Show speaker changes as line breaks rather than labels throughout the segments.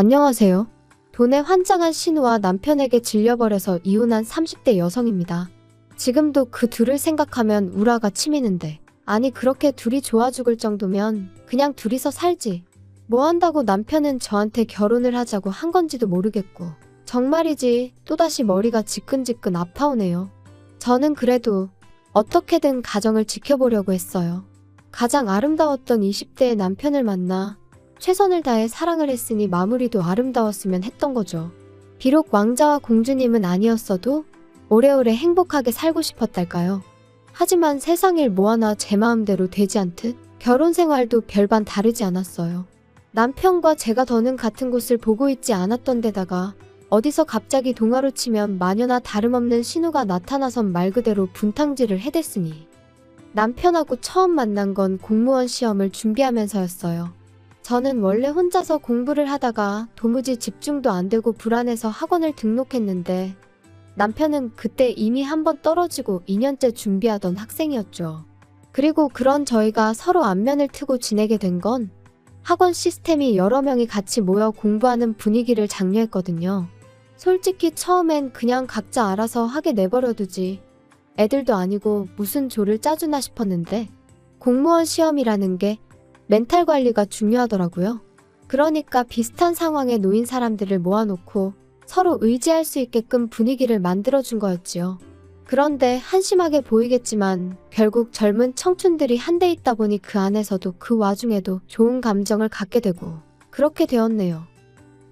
안녕하세요. 돈에 환장한 신우와 남편에게 질려버려서 이혼한 30대 여성입니다. 지금도 그 둘을 생각하면 우라가 치미는데, 아니 그렇게 둘이 좋아 죽을 정도면 그냥 둘이서 살지. 뭐 한다고 남편은 저한테 결혼을 하자고 한 건지도 모르겠고, 정말이지 또다시 머리가 지끈지끈 아파오네요. 저는 그래도 어떻게든 가정을 지켜보려고 했어요. 가장 아름다웠던 20대의 남편을 만나 최선을 다해 사랑을 했으니 마무리도 아름다웠으면 했던 거죠. 비록 왕자와 공주님은 아니었어도 오래오래 행복하게 살고 싶었달까요? 하지만 세상 일 뭐 하나 제 마음대로 되지 않듯 결혼 생활도 별반 다르지 않았어요. 남편과 제가 더는 같은 곳을 보고 있지 않았던 데다가 어디서 갑자기 동화로 치면 마녀나 다름없는 신우가 나타나선 말 그대로 분탕질을 해댔으니 남편하고 처음 만난 건 공무원 시험을 준비하면서였어요. 저는 원래 혼자서 공부를 하다가 도무지 집중도 안 되고 불안해서 학원을 등록했는데 남편은 그때 이미 한 번 떨어지고 2년째 준비하던 학생이었죠. 그리고 그런 저희가 서로 안면을 트고 지내게 된 건 학원 시스템이 여러 명이 같이 모여 공부하는 분위기를 장려했거든요. 솔직히 처음엔 그냥 각자 알아서 하게 내버려두지 애들도 아니고 무슨 조를 짜주나 싶었는데 공무원 시험이라는 게 멘탈 관리가 중요하더라고요. 그러니까 비슷한 상황에 놓인 사람들을 모아놓고 서로 의지할 수 있게끔 분위기를 만들어준 거였지요. 그런데 한심하게 보이겠지만 결국 젊은 청춘들이 한데 있다 보니 그 안에서도 그 와중에도 좋은 감정을 갖게 되고 그렇게 되었네요.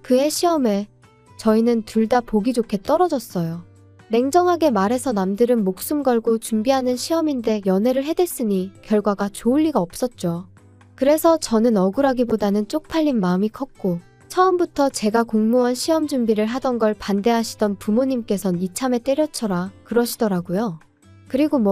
그해 시험에 저희는 둘 다 보기 좋게 떨어졌어요. 냉정하게 말해서 남들은 목숨 걸고 준비하는 시험인데 연애를 해댔으니 결과가 좋을 리가 없었죠. 그래서 저는 억울하기보다는 쪽팔린 마음이 컸고 처음부터 제가 공무원 시험 준비를 하던 걸 반대하시던 부모님께선 이참에 때려쳐라 그러시더라고요. 그리고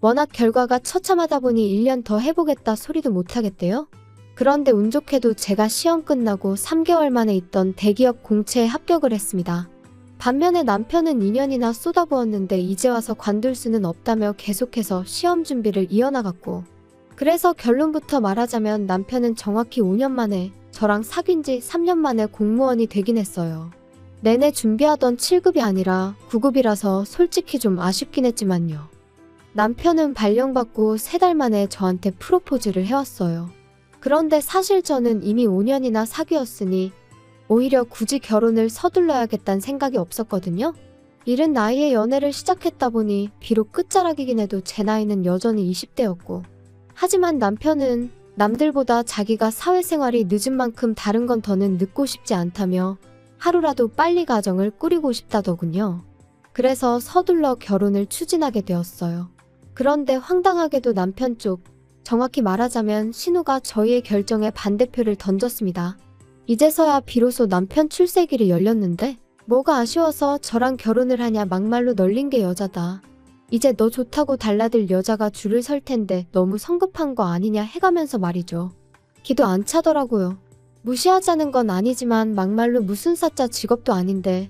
워낙 결과가 처참하다 보니 1년 더 해보겠다 소리도 못하겠대요. 그런데 운 좋게도 제가 시험 끝나고 3개월 만에 있던 대기업 공채에 합격을 했습니다. 반면에 남편은 2년이나 쏟아부었는데 이제 와서 관둘 수는 없다며 계속해서 시험 준비를 이어나갔고 그래서 결론부터 말하자면 남편은 정확히 5년 만에 저랑 사귄 지 3년 만에 공무원이 되긴 했어요. 내내 준비하던 7급이 아니라 9급이라서 솔직히 좀 아쉽긴 했지만요. 남편은 발령받고 3달 만에 저한테 프로포즈를 해왔어요. 그런데 사실 저는 이미 5년이나 사귀었으니 오히려 굳이 결혼을 서둘러야겠다는 생각이 없었거든요. 이른 나이에 연애를 시작했다 보니 비록 끝자락이긴 해도 제 나이는 여전히 20대였고 하지만 남편은 남들보다 자기가 사회생활이 늦은 만큼 다른 건 더는 늦고 싶지 않다며 하루라도 빨리 가정을 꾸리고 싶다더군요. 그래서 서둘러 결혼을 추진하게 되었어요. 그런데 황당하게도 남편 쪽, 정확히 말하자면 신우가 저희의 결정에 반대표를 던졌습니다. 이제서야 비로소 남편 출세길이 열렸는데 뭐가 아쉬워서 저랑 결혼을 하냐 막말로 널린 게 여자다. 이제 너 좋다고 달라들 여자가 줄을 설 텐데 너무 성급한 거 아니냐 해가면서 말이죠. 기도 안 차더라고요. 무시하자는 건 아니지만 막말로 무슨 사짜 직업도 아닌데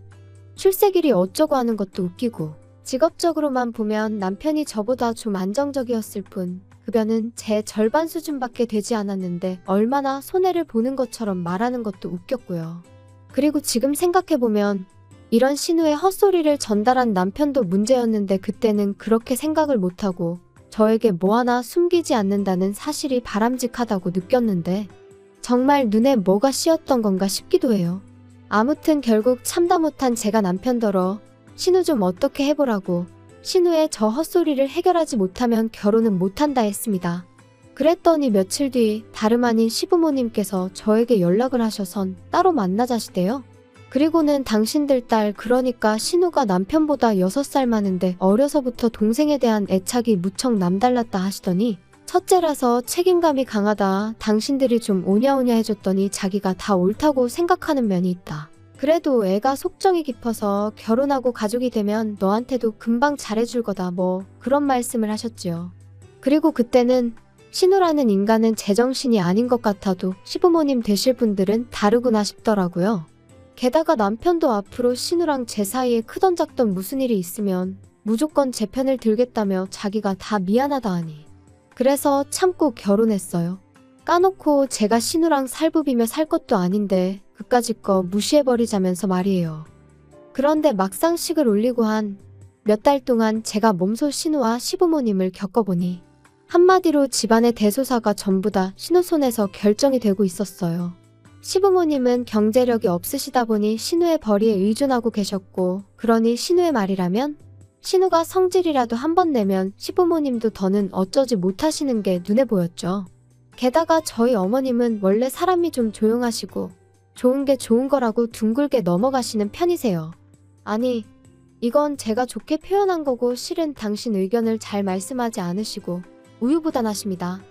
출세길이 어쩌고 하는 것도 웃기고 직업적으로만 보면 남편이 저보다 좀 안정적이었을 뿐 급여는 제 절반 수준밖에 되지 않았는데 얼마나 손해를 보는 것처럼 말하는 것도 웃겼고요. 그리고 지금 생각해보면 이런 신우의 헛소리를 전달한 남편도 문제였는데 그때는 그렇게 생각을 못하고 저에게 뭐 하나 숨기지 않는다는 사실이 바람직하다고 느꼈는데 정말 눈에 뭐가 씌었던 건가 싶기도 해요. 아무튼 결국 참다 못한 제가 남편더러 신우 좀 어떻게 해보라고 신우의 저 헛소리를 해결하지 못하면 결혼은 못한다 했습니다. 그랬더니 며칠 뒤 다름 아닌 시부모님께서 저에게 연락을 하셔선 따로 만나자시대요. 그리고는 당신들 딸 그러니까 신우가 남편보다 6살 많은데 어려서부터 동생에 대한 애착이 무척 남달랐다 하시더니 첫째라서 책임감이 강하다 당신들이 좀 오냐오냐 해줬더니 자기가 다 옳다고 생각하는 면이 있다. 그래도 애가 속정이 깊어서 결혼하고 가족이 되면 너한테도 금방 잘해줄 거다 그런 말씀을 하셨지요. 그리고 그때는 신우라는 인간은 제정신이 아닌 것 같아도 시부모님 되실 분들은 다르구나 싶더라고요. 게다가 남편도 앞으로 신우랑 제 사이에 크던 작던 무슨 일이 있으면 무조건 제 편을 들겠다며 자기가 다 미안하다 하니 그래서 참고 결혼했어요. 까놓고 제가 신우랑 살부비며 살 것도 아닌데 그까짓 거 무시해버리자면서 말이에요. 그런데 막상 식을 올리고 한 몇 달 동안 제가 몸소 신우와 시부모님을 겪어보니 한마디로 집안의 대소사가 전부 다 신우 손에서 결정이 되고 있었어요. 시부모님은 경제력이 없으시다 보니 신우의 벌이에 의존하고 계셨고, 그러니 신우의 말이라면 신우가 성질이라도 한 번 내면 시부모님도 더는 어쩌지 못하시는 게 눈에 보였죠. 게다가 저희 어머님은 원래 사람이 좀 조용하시고 좋은 게 좋은 거라고 둥글게 넘어가시는 편이세요. 아니, 이건 제가 좋게 표현한 거고 실은 당신 의견을 잘 말씀하지 않으시고 우유부단하십니다.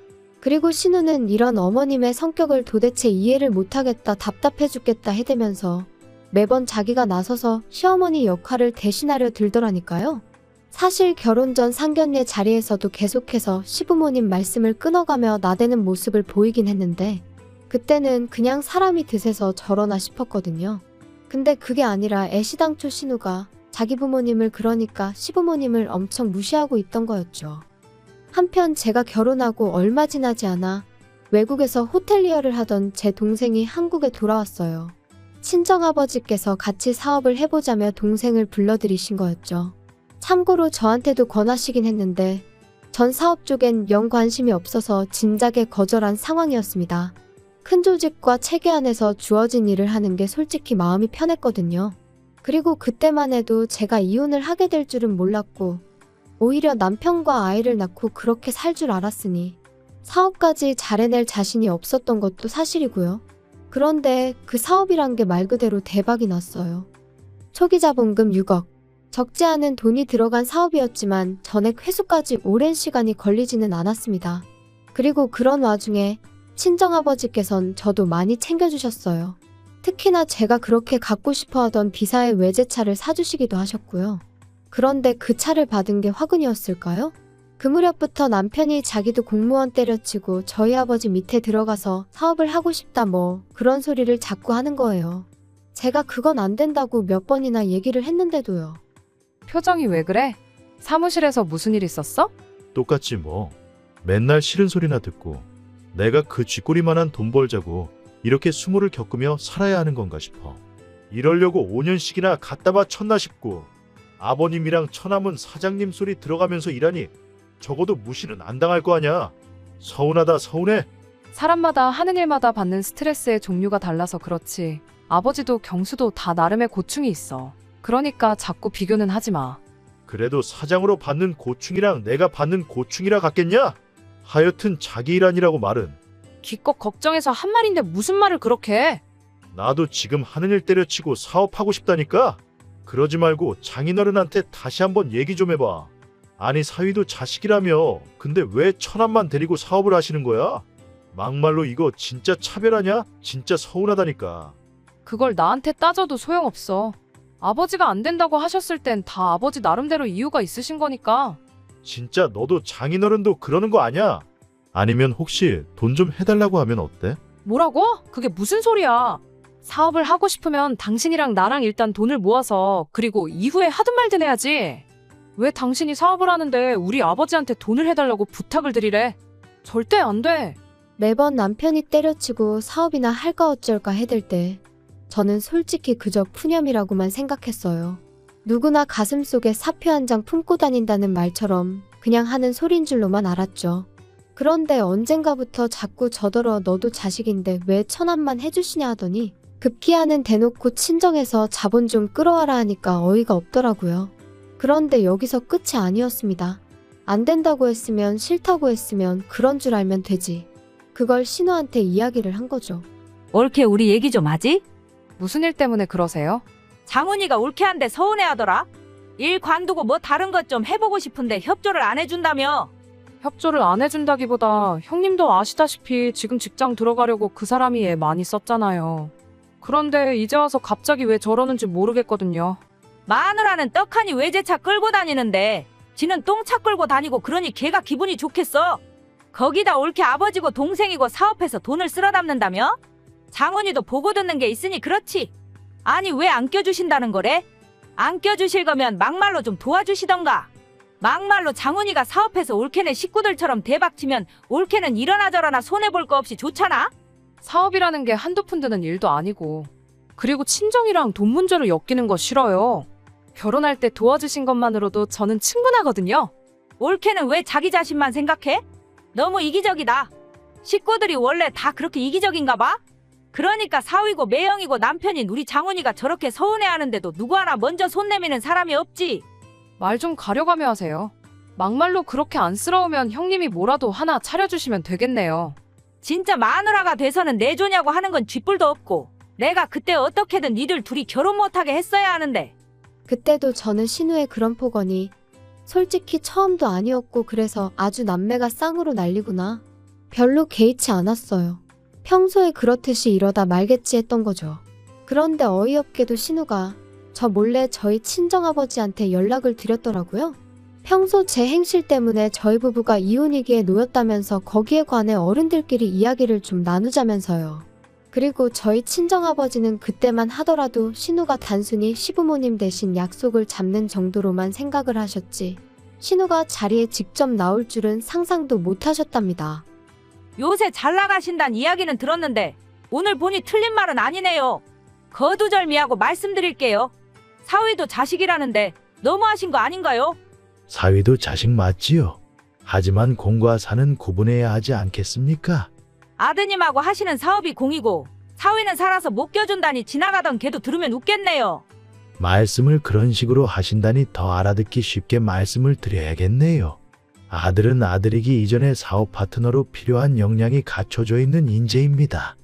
그리고 신우는 이런 어머님의 성격을 도대체 이해를 못하겠다, 답답해 죽겠다 해대면서 매번 자기가 나서서 시어머니 역할을 대신하려 들더라니까요. 사실 결혼 전 상견례 자리에서도 계속해서 시부모님 말씀을 끊어가며 나대는 모습을 보이긴 했는데 그때는 그냥 사람이 드세서 저러나 싶었거든요. 근데 그게 아니라 애시당초 신우가 자기 부모님을, 그러니까 시부모님을 엄청 무시하고 있던 거였죠. 한편 제가 결혼하고 얼마 지나지 않아 외국에서 호텔리어를 하던 제 동생이 한국에 돌아왔어요. 친정아버지께서 같이 사업을 해보자며 동생을 불러들이신 거였죠. 참고로 저한테도 권하시긴 했는데 전 사업 쪽엔 영 관심이 없어서 진작에 거절한 상황이었습니다. 큰 조직과 체계 안에서 주어진 일을 하는 게 솔직히 마음이 편했거든요. 그리고 그때만 해도 제가 이혼을 하게 될 줄은 몰랐고 오히려 남편과 아이를 낳고 그렇게 살 줄 알았으니 사업까지 잘해낼 자신이 없었던 것도 사실이고요. 그런데 그 사업이란 게 말 그대로 대박이 났어요. 초기 자본금 6억. 적지 않은 돈이 들어간 사업이었지만 전액 회수까지 오랜 시간이 걸리지는 않았습니다. 그리고 그런 와중에 친정아버지께선 저도 많이 챙겨주셨어요. 특히나 제가 그렇게 갖고 싶어하던 비사의 외제차를 사주시기도 하셨고요. 그런데 그 차를 받은 게 화근이었을까요? 그 무렵부터 남편이 자기도 공무원 때려치고 저희 아버지 밑에 들어가서 사업을 하고 싶다 뭐 그런 소리를 자꾸 하는 거예요. 제가 그건 안 된다고 몇 번이나 얘기를 했는데도요.
표정이 왜 그래? 사무실에서 무슨 일 있었어?
똑같지 뭐. 맨날 싫은 소리나 듣고 내가 그 쥐꼬리만한 돈 벌자고 이렇게 수모를 겪으며 살아야 하는 건가 싶어. 이러려고 5년씩이나 갖다 바쳤나 싶고 아버님이랑 처남은 사장님 소리 들어가면서 일하니 적어도 무시는 안 당할 거 아냐. 서운하다 서운해.
사람마다 하는 일마다 받는 스트레스의 종류가 달라서 그렇지. 아버지도 경수도 다 나름의 고충이 있어. 그러니까 자꾸 비교는 하지 마.
그래도 사장으로 받는 고충이랑 내가 받는 고충이라 같겠냐? 하여튼 자기 일하니라고 말은.
기껏 걱정해서 한 말인데 무슨 말을 그렇게 해?
나도 지금 하는 일 때려치고 사업하고 싶다니까? 그러지 말고 장인어른한테 다시 한번 얘기 좀 해봐. 아니 사위도 자식이라며 근데 왜 처남만 데리고 사업을 하시는 거야? 막말로 이거 진짜 차별하냐? 진짜 서운하다니까.
그걸 나한테 따져도 소용없어. 아버지가 안 된다고 하셨을 땐 다 아버지 나름대로 이유가 있으신 거니까.
진짜 너도 장인어른도 그러는 거 아냐? 아니면 혹시 돈 좀 해달라고 하면 어때?
뭐라고? 그게 무슨 소리야? 사업을 하고 싶으면 당신이랑 나랑 일단 돈을 모아서 그리고 이후에 하든 말든 해야지. 왜 당신이 사업을 하는데 우리 아버지한테 돈을 해달라고 부탁을 드리래? 절대 안 돼.
매번 남편이 때려치고 사업이나 할까 어쩔까 해댈 때 저는 솔직히 그저 푸념이라고만 생각했어요. 누구나 가슴속에 사표 한 장 품고 다닌다는 말처럼 그냥 하는 소린 줄로만 알았죠. 그런데 언젠가부터 자꾸 저더러 너도 자식인데 왜 처남만 해주시냐 하더니 급기야는 대놓고 친정에서 자본 좀 끌어와라 하니까 어이가 없더라고요. 그런데 여기서 끝이 아니었습니다. 안 된다고 했으면 싫다고 했으면 그런 줄 알면 되지. 그걸 신우한테 이야기를 한 거죠.
옳게 우리 얘기 좀 하지?
무슨 일 때문에 그러세요?
장훈이가 옳게 한데 서운해하더라. 일 관두고 뭐 다른 것 좀 해보고 싶은데 협조를 안 해준다며.
협조를 안 해준다기보다 형님도 아시다시피 지금 직장 들어가려고 그 사람이 애 많이 썼잖아요. 그런데 이제 와서 갑자기 왜 저러는지 모르겠거든요.
마누라는 떡하니 외제차 끌고 다니는데 지는 똥차 끌고 다니고 그러니 걔가 기분이 좋겠어. 거기다 옳게 아버지고 동생이고 사업해서 돈을 쓸어 담는다며? 장훈이도 보고 듣는 게 있으니 그렇지. 아니 왜 안 껴주신다는 거래? 안 껴주실 거면 막말로 좀 도와주시던가. 막말로 장훈이가 사업해서 올케네 식구들처럼 대박치면 올케는 이러나 저러나 손해볼 거 없이 좋잖아?
사업이라는 게 한두 푼 드는 일도 아니고. 그리고 친정이랑 돈 문제로 엮이는 거 싫어요. 결혼할 때 도와주신 것만으로도 저는 충분하거든요.
올케는 왜 자기 자신만 생각해? 너무 이기적이다. 식구들이 원래 다 그렇게 이기적인가 봐? 그러니까 사위고 매형이고 남편인 우리 장훈이가 저렇게 서운해하는데도 누구 하나 먼저 손 내미는 사람이 없지.
말 좀 가려가며 하세요. 막말로 그렇게 안쓰러우면 형님이 뭐라도 하나 차려주시면 되겠네요.
진짜 마누라가 돼서는 내조냐고 하는 건 쥐뿔도 없고 내가 그때 어떻게든 니들 둘이 결혼 못하게 했어야 하는데.
그때도 저는 신우의 그런 폭언이 솔직히 처음도 아니었고 그래서 아주 남매가 쌍으로 난리구나. 별로 개의치 않았어요. 평소에 그렇듯이 이러다 말겠지 했던 거죠. 그런데 어이없게도 신우가 저 몰래 저희 친정아버지한테 연락을 드렸더라고요. 평소 제 행실 때문에 저희 부부가 이혼위기에 놓였다면서 거기에 관해 어른들끼리 이야기를 좀 나누자면서요. 그리고 저희 친정아버지는 그때만 하더라도 신우가 단순히 시부모님 대신 약속을 잡는 정도로만 생각을 하셨지 신우가 자리에 직접 나올 줄은 상상도 못 하셨답니다.
요새 잘 나가신다는 이야기는 들었는데 오늘 보니 틀린 말은 아니네요. 거두절미하고 말씀드릴게요. 사위도 자식이라는데 너무하신 거 아닌가요?
사위도 자식 맞지요. 하지만 공과 사는 구분해야 하지 않겠습니까?
아드님하고 하시는 사업이 공이고 사위는 살아서 못 껴준다니 지나가던 걔도 들으면 웃겠네요.
말씀을 그런 식으로 하신다니 더 알아듣기 쉽게 말씀을 드려야겠네요. 아들은 아들이기 이전에 사업 파트너로 필요한 역량이 갖춰져 있는 인재입니다.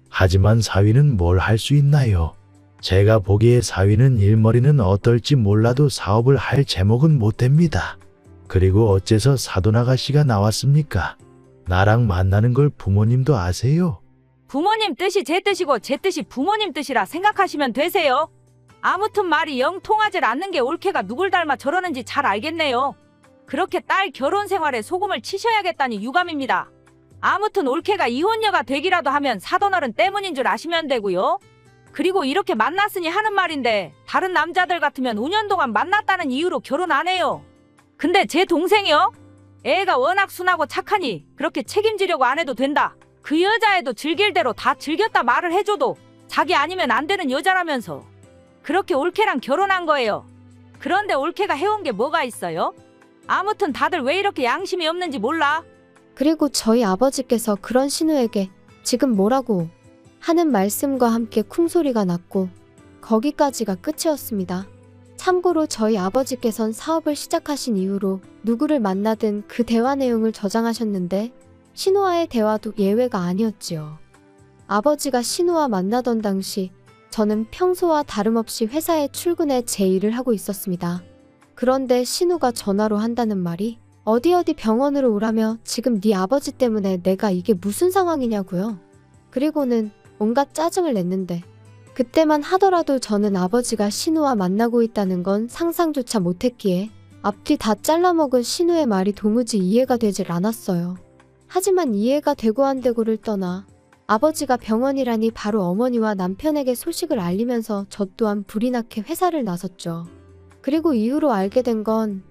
하지만 사위는 뭘 할 수 있나요? 제가 보기에 사위는 일머리는 어떨지 몰라도 사업을 할 제목은 못 됩니다. 그리고 어째서 사돈 아가씨가 나왔습니까? 나랑 만나는 걸 부모님도 아세요?
부모님 뜻이 제 뜻이고 제 뜻이 부모님 뜻이라 생각하시면 되세요. 아무튼 말이 영 통하질 않는 게 올케가 누굴 닮아 저러는지 잘 알겠네요. 그렇게 딸 결혼 생활에 소금을 치셔야겠다니 유감입니다. 아무튼 올케가 이혼녀가 되기라도 하면 사돈어른 때문인 줄 아시면 되고요. 그리고 이렇게 만났으니 하는 말인데 다른 남자들 같으면 5년 동안 만났다는 이유로 결혼 안 해요. 근데 제 동생이요? 애가 워낙 순하고 착하니 그렇게 책임지려고 안 해도 된다. 그 여자애도 즐길 대로 다 즐겼다 말을 해줘도 자기 아니면 안 되는 여자라면서 그렇게 올케랑 결혼한 거예요. 그런데 올케가 해온 게 뭐가 있어요? 아무튼 다들 왜 이렇게 양심이 없는지 몰라.
그리고 저희 아버지께서 그런 신우에게 지금 뭐라고 하는 말씀과 함께 쿵소리가 났고 거기까지가 끝이었습니다. 참고로 저희 아버지께선 사업을 시작하신 이후로 누구를 만나든 그 대화 내용을 저장하셨는데 신우와의 대화도 예외가 아니었지요. 아버지가 신우와 만나던 당시 저는 평소와 다름없이 회사에 출근해 제 일을 하고 있었습니다. 그런데 신우가 전화로 한다는 말이 어디 병원으로 오라며 지금 네 아버지 때문에 내가 이게 무슨 상황이냐고요. 그리고는 온갖 짜증을 냈는데 그때만 하더라도 저는 아버지가 신우와 만나고 있다는 건 상상조차 못했기에 앞뒤 다 잘라먹은 신우의 말이 도무지 이해가 되질 않았어요. 하지만 이해가 되고 안 되고를 떠나 아버지가 병원이라니 바로 어머니와 남편에게 소식을 알리면서 저 또한 불이 나게 회사를 나섰죠. 그리고 이후로 알게 된 건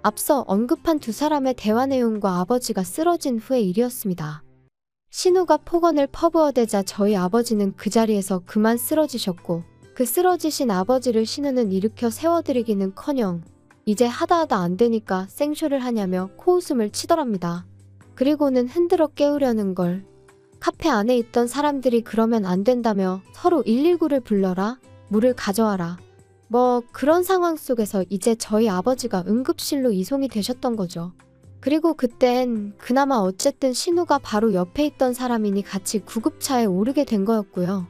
앞서 언급한 두 사람의 대화 내용과 아버지가 쓰러진 후의 일이었습니다. 신우가 폭언을 퍼부어대자 저희 아버지는 그 자리에서 그만 쓰러지셨고 그 쓰러지신 아버지를 신우는 일으켜 세워드리기는커녕 이제 하다 안 되니까 생쇼를 하냐며 코웃음을 치더랍니다. 그리고는 흔들어 깨우려는 걸 카페 안에 있던 사람들이 그러면 안 된다며 서로 119를 불러라, 물을 가져와라. 뭐 그런 상황 속에서 이제 저희 아버지가 응급실로 이송이 되셨던 거죠. 그리고 그땐 그나마 어쨌든 신우가 바로 옆에 있던 사람이니 같이 구급차에 오르게 된 거였고요.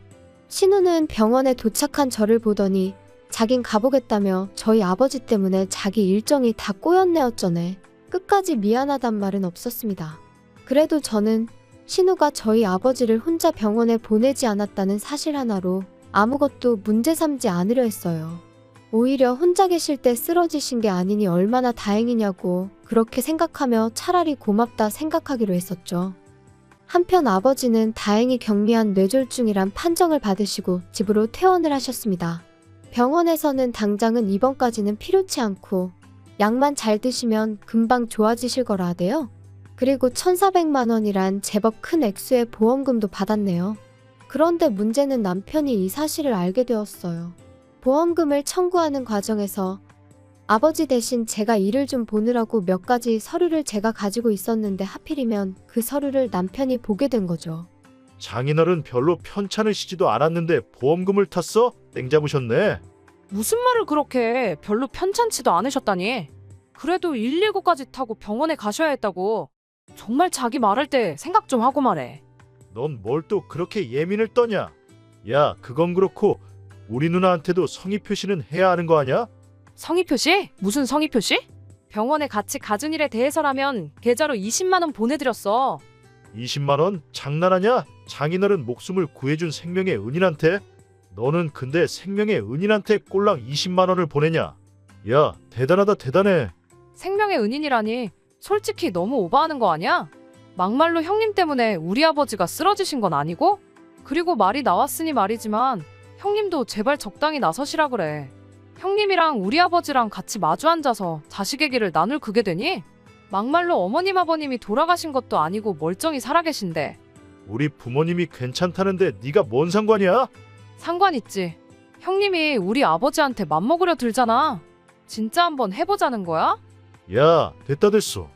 신우는 병원에 도착한 저를 보더니 자긴 가보겠다며 저희 아버지 때문에 자기 일정이 다 꼬였네 어쩌네. 끝까지 미안하단 말은 없었습니다. 그래도 저는 신우가 저희 아버지를 혼자 병원에 보내지 않았다는 사실 하나로 아무것도 문제 삼지 않으려 했어요. 오히려 혼자 계실 때 쓰러지신 게 아니니 얼마나 다행이냐고 그렇게 생각하며 차라리 고맙다 생각하기로 했었죠. 한편 아버지는 다행히 경미한 뇌졸중이란 판정을 받으시고 집으로 퇴원을 하셨습니다. 병원에서는 당장은 입원까지는 필요치 않고 약만 잘 드시면 금방 좋아지실 거라 하대요. 그리고 1,400만 원이란 제법 큰 액수의 보험금도 받았네요. 그런데 문제는 남편이 이 사실을 알게 되었어요. 보험금을 청구하는 과정에서 아버지 대신 제가 일을 좀 보느라고 몇 가지 서류를 제가 가지고 있었는데 하필이면 그 서류를 남편이 보게 된 거죠.
장인어른 별로 편찮으시지도 않았는데 보험금을 탔어? 땡 잡으셨네.
무슨 말을 그렇게 해? 별로 편찮지도 않으셨다니. 그래도 119까지 타고 병원에 가셔야 했다고. 정말 자기 말할 때 생각 좀 하고 말해.
넌 뭘 또 그렇게 예민을 떠냐? 야, 그건 그렇고 우리 누나한테도 성의 표시는 해야 하는 거 아냐?
성의 표시? 무슨 성의 표시? 병원에 같이 가준 일에 대해서라면 계좌로 20만 원 보내드렸어.
20만 원? 장난하냐? 장인어른 목숨을 구해준 생명의 은인한테? 너는 근데 생명의 은인한테 꼴랑 20만 원을 보내냐? 야, 대단하다 대단해.
생명의 은인이라니 솔직히 너무 오버하는 거 아니야? 막말로 형님 때문에 우리 아버지가 쓰러지신 건 아니고? 그리고 말이 나왔으니 말이지만 형님도 제발 적당히 나서시라 그래. 형님이랑 우리 아버지랑 같이 마주 앉아서 자식의 길을 나눌 그게 되니? 막말로 어머님 아버님이 돌아가신 것도 아니고 멀쩡히 살아계신데.
우리 부모님이 괜찮다는데 네가 뭔 상관이야?
상관 있지. 형님이 우리 아버지한테 맘먹으려 들잖아. 진짜 한번 해보자는 거야?
야, 됐다 됐어.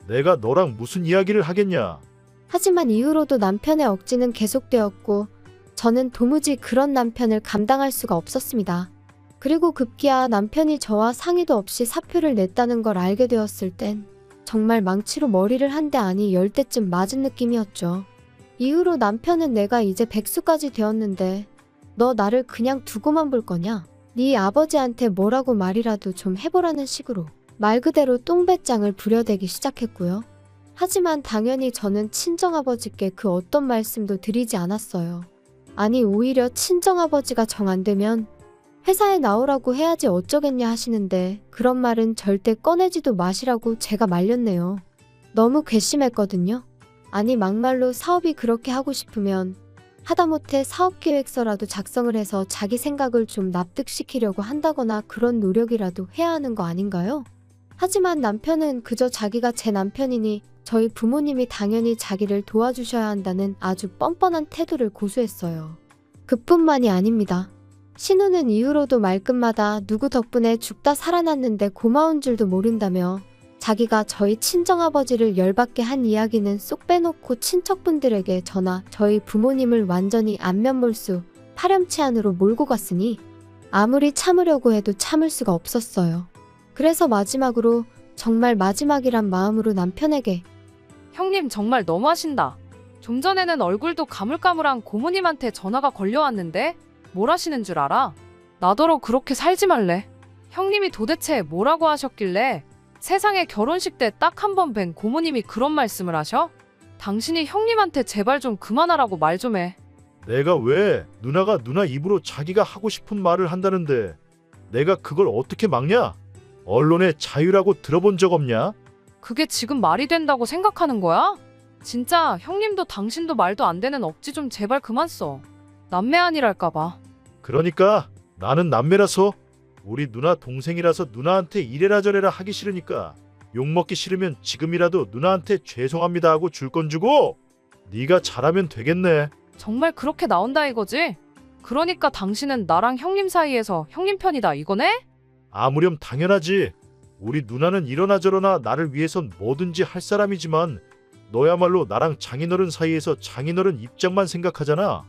내가 너랑 무슨 이야기를 하겠냐?
하지만 이후로도 남편의 억지는 계속되었고 저는 도무지 그런 남편을 감당할 수가 없었습니다. 그리고 급기야 남편이 저와 상의도 없이 사표를 냈다는 걸 알게 되었을 땐 정말 망치로 머리를 한 대 아니 10대쯤 맞은 느낌이었죠. 이후로 남편은 내가 이제 백수까지 되었는데 너 나를 그냥 두고만 볼 거냐? 네 아버지한테 뭐라고 말이라도 좀 해보라는 식으로 말 그대로 똥배짱을 부려대기 시작했고요. 하지만 당연히 저는 친정아버지께 그 어떤 말씀도 드리지 않았어요. 아니 오히려 친정아버지가 정 안 되면 회사에 나오라고 해야지 어쩌겠냐 하시는데 그런 말은 절대 꺼내지도 마시라고 제가 말렸네요. 너무 괘씸했거든요. 아니 막말로 사업이 그렇게 하고 싶으면 하다못해 사업계획서라도 작성을 해서 자기 생각을 좀 납득시키려고 한다거나 그런 노력이라도 해야 하는 거 아닌가요? 하지만 남편은 그저 자기가 제 남편이니 저희 부모님이 당연히 자기를 도와주셔야 한다는 아주 뻔뻔한 태도를 고수했어요. 그뿐만이 아닙니다. 신우는 이후로도 말끝마다 누구 덕분에 죽다 살아났는데 고마운 줄도 모른다며 자기가 저희 친정아버지를 열받게 한 이야기는 쏙 빼놓고 친척분들에게 전화 저희 부모님을 완전히 안면몰수 파렴치 안으로 몰고 갔으니 아무리 참으려고 해도 참을 수가 없었어요. 그래서 마지막으로 정말 마지막이란 마음으로 남편에게
형님 정말 너무하신다. 좀 전에는 얼굴도 가물가물한 고모님한테 전화가 걸려왔는데 뭘 하시는 줄 알아? 나더러 그렇게 살지 말래. 형님이 도대체 뭐라고 하셨길래 세상에 결혼식 때 딱 한 번 뵌 고모님이 그런 말씀을 하셔? 당신이 형님한테 제발 좀 그만하라고 말 좀 해.
내가 왜 누나가 누나 입으로 자기가 하고 싶은 말을 한다는데 내가 그걸 어떻게 막냐? 언론의 자유라고 들어본 적 없냐?
그게 지금 말이 된다고 생각하는 거야? 진짜 형님도 당신도 말도 안 되는 억지 좀 제발 그만 써. 남매 아니랄까봐.
그러니까 나는 남매라서 우리 누나 동생이라서 누나한테 이래라 저래라 하기 싫으니까 욕먹기 싫으면 지금이라도 누나한테 죄송합니다 하고 줄 건 주고 네가 잘하면 되겠네.
정말 그렇게 나온다 이거지? 그러니까 당신은 나랑 형님 사이에서 형님 편이다 이거네?
아무렴 당연하지. 우리 누나는 이러나 저러나 나를 위해선 뭐든지 할 사람이지만 너야말로 나랑 장인어른 사이에서 장인어른 입장만 생각하잖아.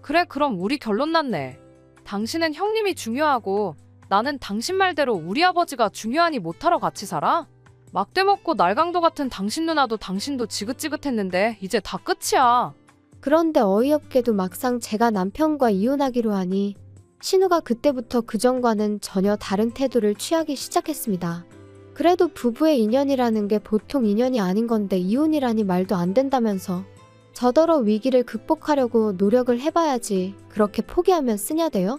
그래 그럼 우리 결론 났네. 당신은 형님이 중요하고 나는 당신 말대로 우리 아버지가 중요하니 못하러 같이 살아? 막대 먹고 날강도 같은 당신 누나도 당신도 지긋지긋했는데 이제 다 끝이야.
그런데 어이없게도 막상 제가 남편과 이혼하기로 하니 신우가 그때부터 그전과는 전혀 다른 태도를 취하기 시작했습니다. 그래도 부부의 인연이라는 게 보통 인연이 아닌 건데 이혼이라니 말도 안 된다면서 저더러 위기를 극복하려고 노력을 해봐야지 그렇게 포기하면 쓰냐 돼요?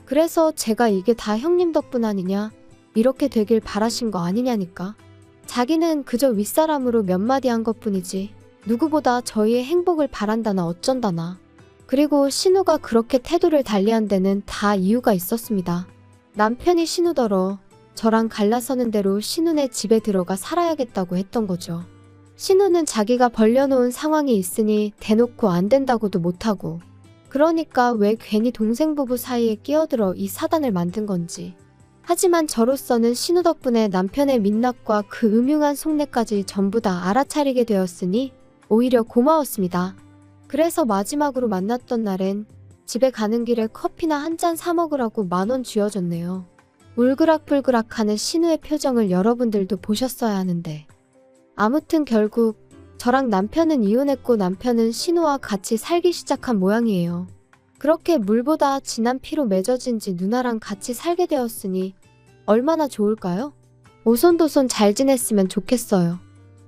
그래서 제가 이게 다 형님 덕분 아니냐 이렇게 되길 바라신 거 아니냐니까. 자기는 그저 윗사람으로 몇 마디 한 것뿐이지 누구보다 저희의 행복을 바란다나 어쩐다나. 그리고 신우가 그렇게 태도를 달리한 데는 다 이유가 있었습니다. 남편이 신우더러 저랑 갈라서는 대로 신우네 집에 들어가 살아야겠다고 했던 거죠. 신우는 자기가 벌려놓은 상황이 있으니 대놓고 안 된다고도 못하고 그러니까 왜 괜히 동생 부부 사이에 끼어들어 이 사단을 만든 건지. 하지만 저로서는 신우 덕분에 남편의 민낯과 그 음흉한 속내까지 전부 다 알아차리게 되었으니 오히려 고마웠습니다. 그래서 마지막으로 만났던 날엔 집에 가는 길에 커피나 한 잔 사 먹으라고 10,000원 쥐어줬네요. 울그락불그락하는 신우의 표정을 여러분들도 보셨어야 하는데. 아무튼 결국 저랑 남편은 이혼했고 남편은 신우와 같이 살기 시작한 모양이에요. 그렇게 물보다 진한 피로 맺어진 지 누나랑 같이 살게 되었으니 얼마나 좋을까요? 오손도손 잘 지냈으면 좋겠어요.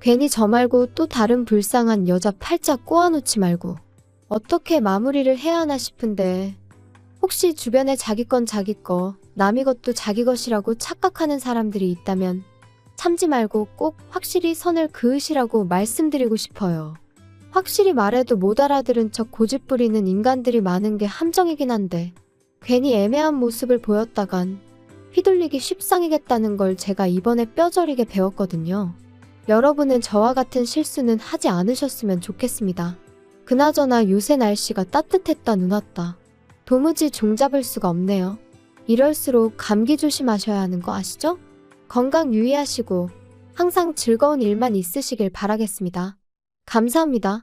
괜히 저 말고 또 다른 불쌍한 여자 팔자 꼬아놓지 말고 어떻게 마무리를 해야 하나 싶은데 혹시 주변에 자기 건 자기 거, 남의 것도 자기 것이라고 착각하는 사람들이 있다면 참지 말고 꼭 확실히 선을 그으시라고 말씀드리고 싶어요. 확실히 말해도 못 알아들은 척 고집 부리는 인간들이 많은 게 함정이긴 한데 괜히 애매한 모습을 보였다간 휘둘리기 쉽상이겠다는 걸 제가 이번에 뼈저리게 배웠거든요. 여러분은 저와 같은 실수는 하지 않으셨으면 좋겠습니다. 그나저나 요새 날씨가 따뜻했다 눈왔다. 도무지 종잡을 수가 없네요. 이럴수록 감기 조심하셔야 하는 거 아시죠? 건강 유의하시고 항상 즐거운 일만 있으시길 바라겠습니다. 감사합니다.